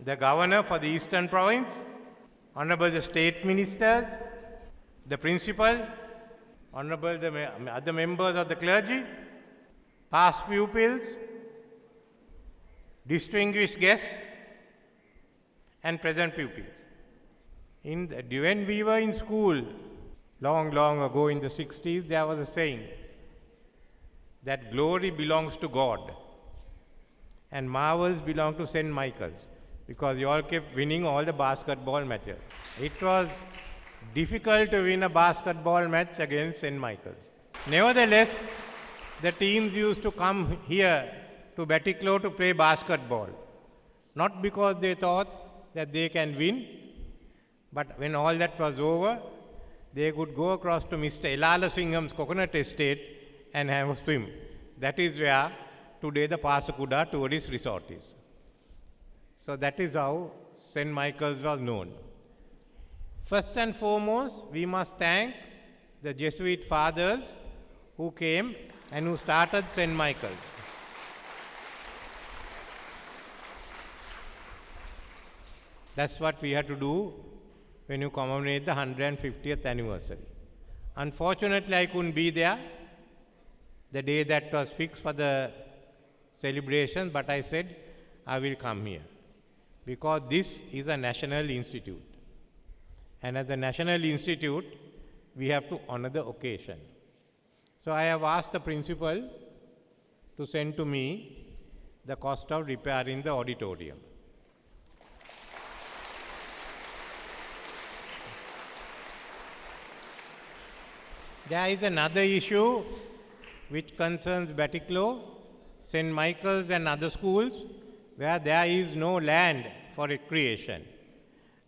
the governor for the Eastern Province, honorable the state ministers, the principal, honorable the other members of the clergy, past pupils, distinguished guests, and present pupils. When we were in school, long ago in the 60s, there was a saying that glory belongs to God and marvels belong to St. Michael's, because you all kept winning all the basketball matches. It was difficult to win a basketball match against St. Michael's. Nevertheless, the teams used to come here to Batticaloa to play basketball, not because they thought that they can win, but when all that was over, they could go across to Mr. Elala Singham's coconut estate and have a swim. That is where today the Pasakuda tourist resort is. So that is how St. Michael's was known. First and foremost, we must thank the Jesuit fathers who came and who started St. Michael's. That's what we had to do when you commemorate the 150th anniversary. Unfortunately, I couldn't be there the day that was fixed for the celebration, but I said I will come here because this is a national institute. And as a national institute, we have to honor the occasion. So I have asked the principal to send to me the cost of repairing the auditorium. There is another issue which concerns Batticaloa, St. Michael's and other schools where there is no land for recreation.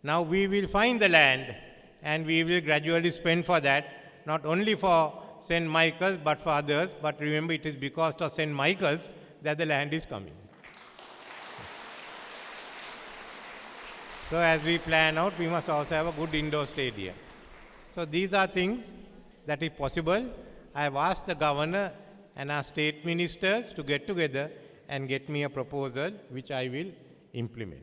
Now we will find the land and we will gradually spend for that, not only for St. Michael's but for others. But remember, it is because of St. Michael's that the land is coming. So as we plan out, we must also have a good indoor stadium. So these are things that is possible. I have asked the governor and our state ministers to get together and get me a proposal which I will implement.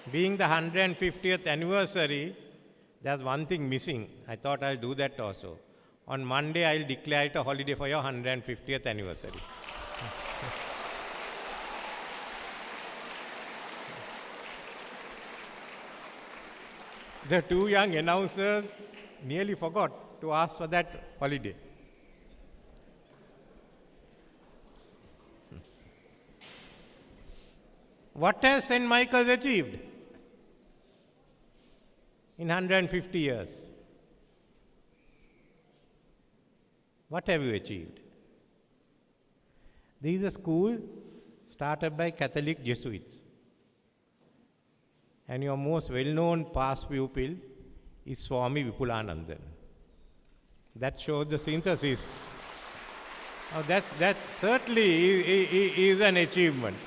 Being the 150th anniversary, there's one thing missing. I thought I'll do that also. On Monday, I'll declare it a holiday for your 150th anniversary. The two young announcers nearly forgot to ask for that holiday. What has St. Michael's achieved in 150 years? What have you achieved? This is a school started by Catholic Jesuits. And your most well-known past pupil is Swami Vipulanandan. That shows the synthesis. Now that certainly is an achievement.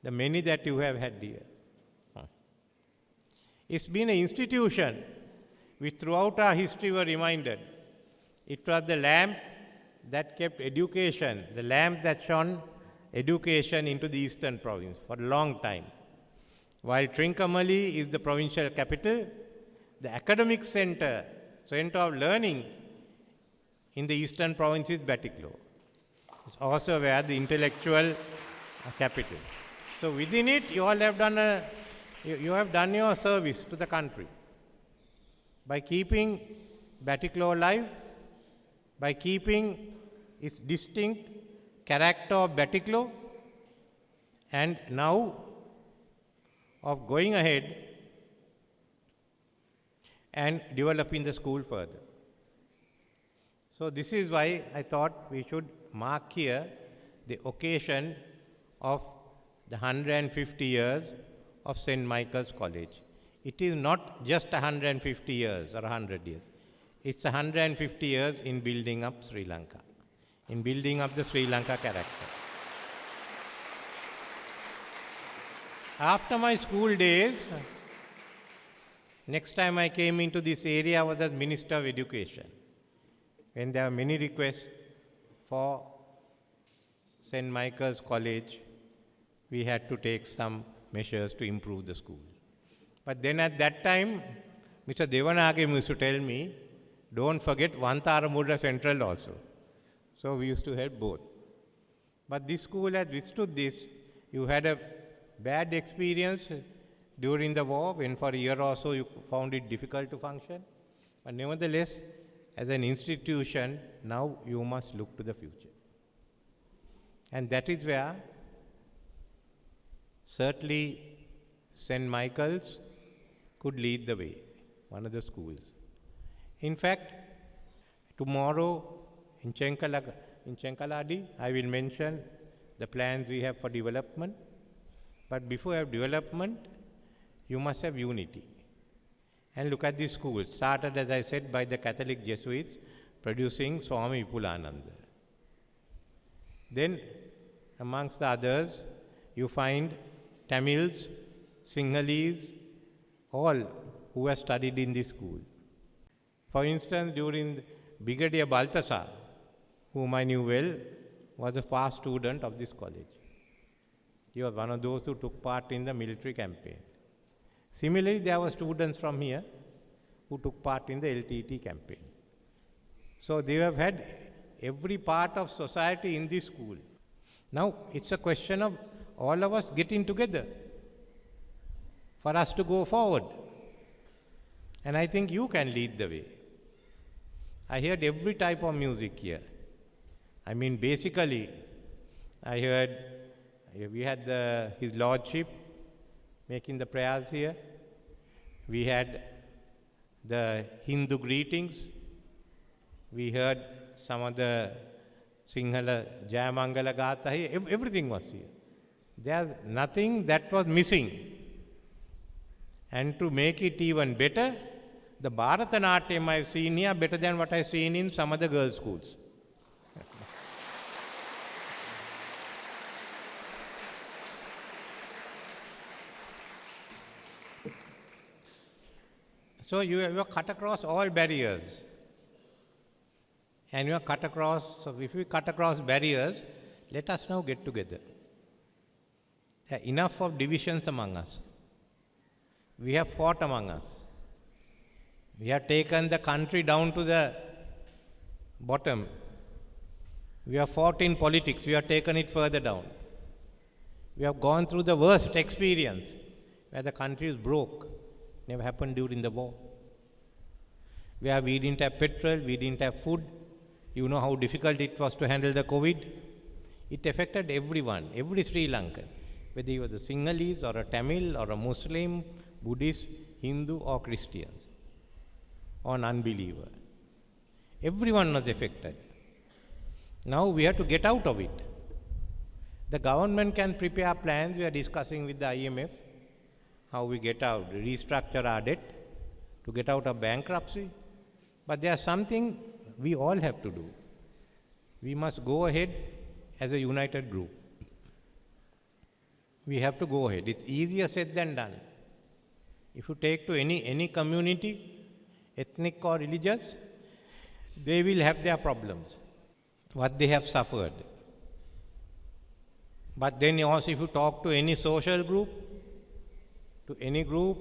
The many that you have had here. It's been an institution which throughout our history were reminded. It was the lamp that kept education, the lamp that shone education into the Eastern Province for a long time. While Trincomalee is the provincial capital, the academic center of learning in the Eastern Province is Batticaloa. It's also where the intellectual capital. So within it, you all have done your service to the country by keeping Batticaloa alive, by keeping its distinct character of Batticaloa, and now of going ahead and developing the school further. So this is why I thought we should mark here the occasion of the 150 years of St. Michael's College. It is not just 150 years or 100 years. It's 150 years in building up Sri Lanka, in building up the Sri Lanka character. After my school days, next time I came into this area, I was as Minister of Education. when there are many requests for St. Michael's College, we had to take some measures to improve the school. But then at that time, Mr. Devanagam used to tell me, don't forget Vantaramura Central also. So we used to help both. But this school had withstood this. You had a bad experience during the war, when for a year or so you found it difficult to function. But nevertheless, as an institution, now you must look to the future. And that is where certainly St. Michael's could lead the way, one of the schools. In fact, tomorrow in Chenkaladi, I will mention the plans we have for development. But before you have development, you must have unity. And look at this school, started, as I said, by the Catholic Jesuits, producing Swami Vipulananda. Then, amongst the others, you find Tamils, Sinhalese, all who have studied in this school. For instance, during Brigadier Balthasar, whom I knew well, was a past student of this college. He was one of those who took part in the military campaign. Similarly, there were students from here who took part in the LTT campaign. So they have had every part of society in this school. Now, it's a question of all of us getting together for us to go forward. And I think you can lead the way. I heard every type of music here. I mean, basically, I heard, we had His Lordship making the prayers here. We had the Hindu greetings. We heard some of the Sinhala Jayamangala Gatha here. Everything was here. There's nothing that was missing. And to make it even better, the Bharatanatyam I've seen here better than what I've seen in some other girls' schools. So you have cut across all barriers. And you have cut across, so if we cut across barriers, let us now get together. There are enough of divisions among us. We have fought among us. We have taken the country down to the bottom. We have fought in politics. We have taken it further down. We have gone through the worst experience where the country is broke. Never happened during the war. Where we didn't have petrol, we didn't have food. You know how difficult it was to handle the COVID. It affected everyone, every Sri Lankan, whether he was a Sinhalese or a Tamil or a Muslim, Buddhist, Hindu or Christians, or an unbeliever. Everyone was affected. Now we have to get out of it. The government can prepare plans. We are discussing with the IMF how we get out, restructure our debt to get out of bankruptcy. But there's something we all have to do. We must go ahead as a united group. We have to go ahead. It's easier said than done. If you take to any community, ethnic or religious, they will have their problems, what they have suffered. But then also if you talk to any social group, to any group,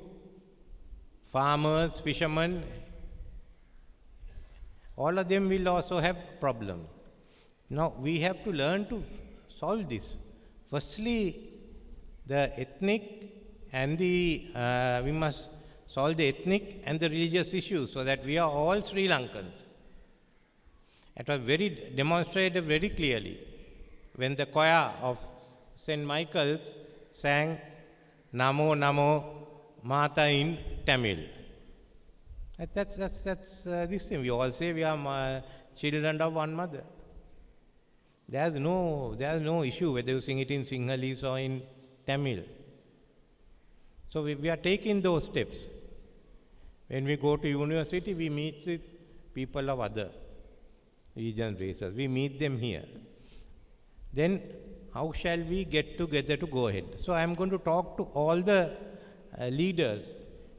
farmers, fishermen, all of them will also have problems. Now we have to learn to solve this. Firstly, the ethnic and we must solve the ethnic and the religious issues so that we are all Sri Lankans. It was demonstrated very clearly when the choir of St. Michael's sang Namo Namo Mata in Tamil. That's this thing. We all say we are children of one mother. There's no issue whether you sing it in Sinhalese or in Tamil. So we are taking those steps. When we go to university, we meet with people of other religions, races. We meet them here. Then how shall we get together to go ahead? So I am going to talk to all the leaders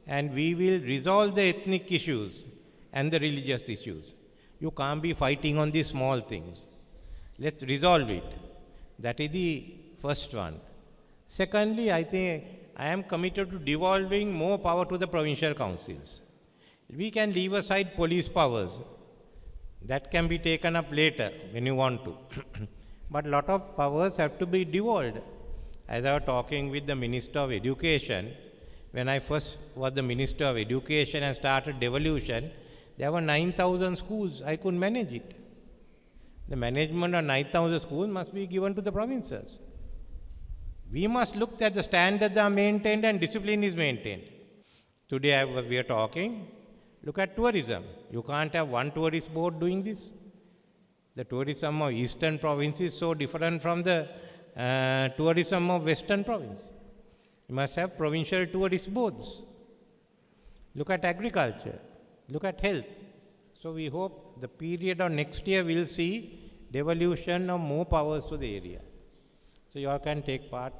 and we will resolve the ethnic issues and the religious issues. You can't be fighting on these small things. Let's resolve it. That is the first one. Secondly, I think I am committed to devolving more power to the provincial councils. We can leave aside police powers. That can be taken up later when you want to. But a lot of powers have to be devolved. As I was talking with the Minister of Education, when I first was the Minister of Education and started devolution, there were 9,000 schools. I couldn't manage it. The management of 9,000 schools must be given to the provinces. We must look that the standards are maintained and discipline is maintained. Today we are talking, look at tourism. You can't have one tourist board doing this. The tourism of eastern province is so different from the tourism of western province. You must have provincial tourist boards. Look at agriculture. Look at health. So we hope the period of next year will see devolution of more powers to the area. So you all can take part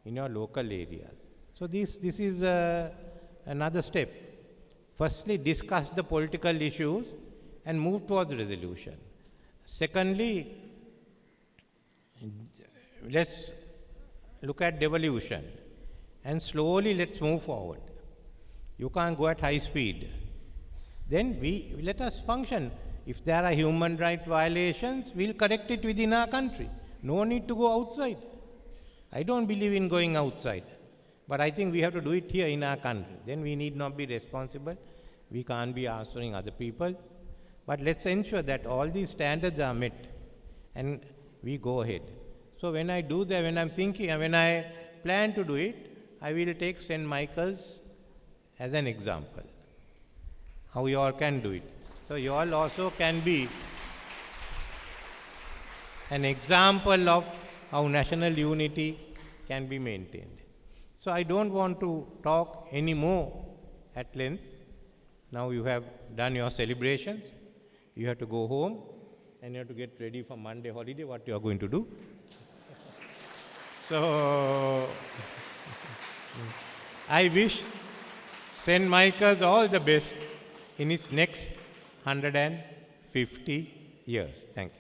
in your local areas. So this is another step. Firstly, discuss the political issues and move towards resolution. Secondly, let's look at devolution and slowly let's move forward. You can't go at high speed. Then let us function. If there are human rights violations, we'll correct it within our country. No need to go outside. I don't believe in going outside. But I think we have to do it here in our country. Then we need not be responsible. We can't be answering other people. But let's ensure that all these standards are met and we go ahead. So when I do that, when I'm thinking, when I plan to do it, I will take St. Michael's as an example. How you all can do it. So you all also can be an example of how national unity can be maintained. So I don't want to talk any more at length. Now you have done your celebrations. You have to go home and you have to get ready for Monday holiday, what you are going to do. So I wish St. Michael's all the best in its next 150 years. Thank you.